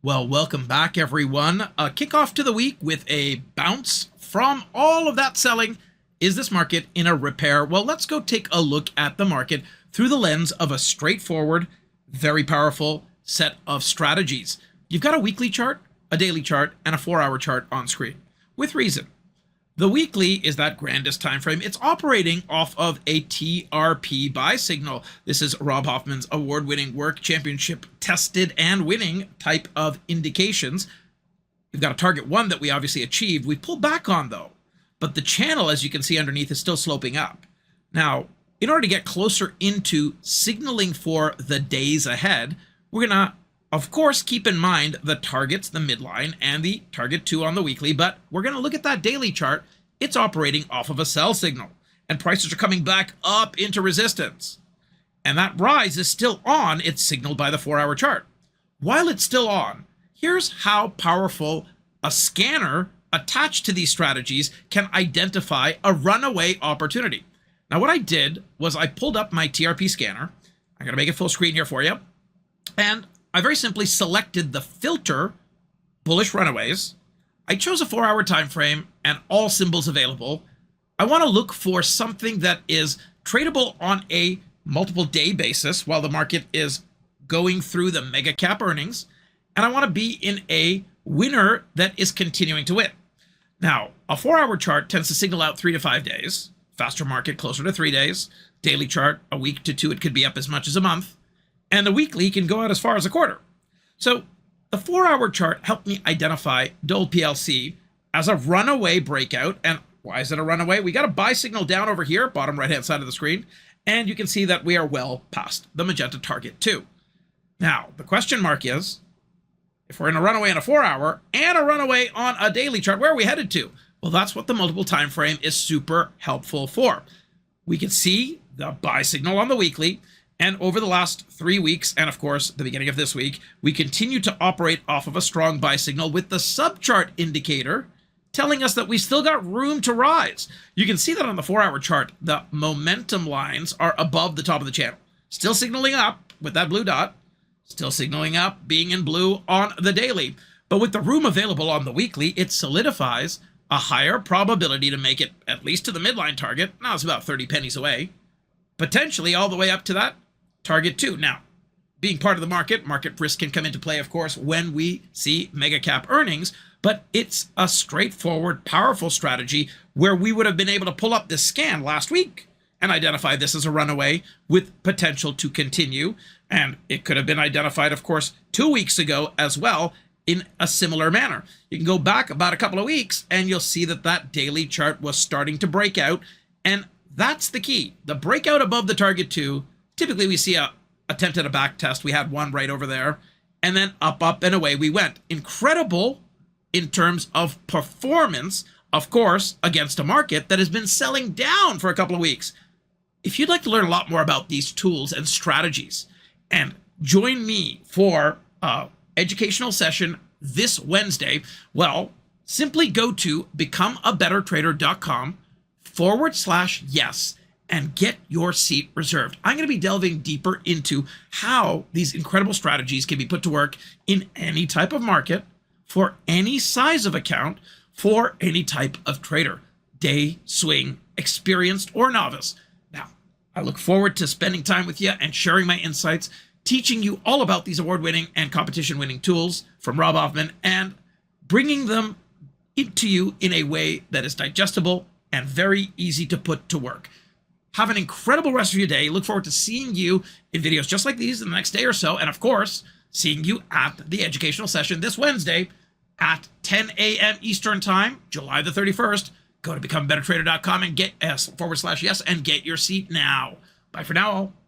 Well, welcome back, everyone. A kickoff to the week with a bounce from all of that selling. Is this market in a repair? Well, let's go take a look at the market through the lens of a straightforward, very powerful set of strategies. You've got a weekly chart, a daily chart, and a 4-hour chart on screen, with reason. The weekly is that grandest time frame. It's operating off of a TRP buy signal. This is Rob Hoffman's award-winning work, championship tested and winning type of indications. We've got a target one that we obviously achieved. We pulled back on though, but the channel, as you can see underneath, is still sloping up. Now, in order to get closer into signaling for the days ahead, we're gonna of course, keep in mind the targets, the midline, and the target 2 on the weekly, but we're going to look at that daily chart. It's operating off of a sell signal, and prices are coming back up into resistance. And that rise is still on. It's signaled by the 4-hour chart. While it's still on, here's how powerful a scanner attached to these strategies can identify a runaway opportunity. Now, what I did was I pulled up my TRP scanner. I'm going to make it full screen here for you. And I very simply selected the filter bullish runaways. I chose a 4-hour time frame and all symbols available. I want to look for something that is tradable on a multiple day basis while the market is going through the mega cap earnings. And I want to be in a winner that is continuing to win. Now, a 4-hour chart tends to signal out 3 to 5 days. Faster market, closer to 3 days. Daily chart, a week to 2. It could be up as much as a month. And the weekly can go out as far as a quarter. So the 4-hour chart helped me identify Dole PLC as a runaway breakout. And why is it a runaway? We got a buy signal down over here, bottom right-hand side of the screen. And you can see that we are well past the magenta target 2. Now, the question mark is, if we're in a runaway on a 4-hour and a runaway on a daily chart, where are we headed to? Well, that's what the multiple time frame is super helpful for. We can see the buy signal on the weekly. And over the last 3 weeks, and of course, the beginning of this week, we continue to operate off of a strong buy signal with the subchart indicator telling us that we still got room to rise. You can see that on the 4-hour chart, the momentum lines are above the top of the channel. Still signaling up with that blue dot, still signaling up, being in blue on the daily. But with the room available on the weekly, it solidifies a higher probability to make it at least to the midline target. Now it's about 30 pennies away, potentially all the way up to that target 2. Now, being part of the market risk can come into play, of course, when we see mega cap earnings, but it's a straightforward, powerful strategy where we would have been able to pull up this scan last week and identify this as a runaway with potential to continue. And it could have been identified, of course, 2 weeks ago as well in a similar manner. You can go back about a couple of weeks and you'll see that that daily chart was starting to break out. And that's the key. The breakout above the target 2. Typically, we see a attempt at a back test. We had one right over there, and then up, and away we went. Incredible in terms of performance, of course, against a market that has been selling down for a couple of weeks. If you'd like to learn a lot more about these tools and strategies, and join me for an educational session this Wednesday, well, simply go to becomeabettertrader.com/yes. and get your seat reserved. I'm going to be delving deeper into how these incredible strategies can be put to work in any type of market, for any size of account, for any type of trader, day, swing, experienced, or novice. Now, I look forward to spending time with you and sharing my insights, teaching you all about these award-winning and competition-winning tools from Rob Hoffman, and bringing them into you in a way that is digestible and very easy to put to work. Have an incredible rest of your day. Look forward to seeing you in videos just like these in the next day or so. And of course, seeing you at the educational session this Wednesday at 10 a.m. Eastern Time, July the 31st. Go to becomeabettertrader.com and get /yes and get your seat now. Bye for now.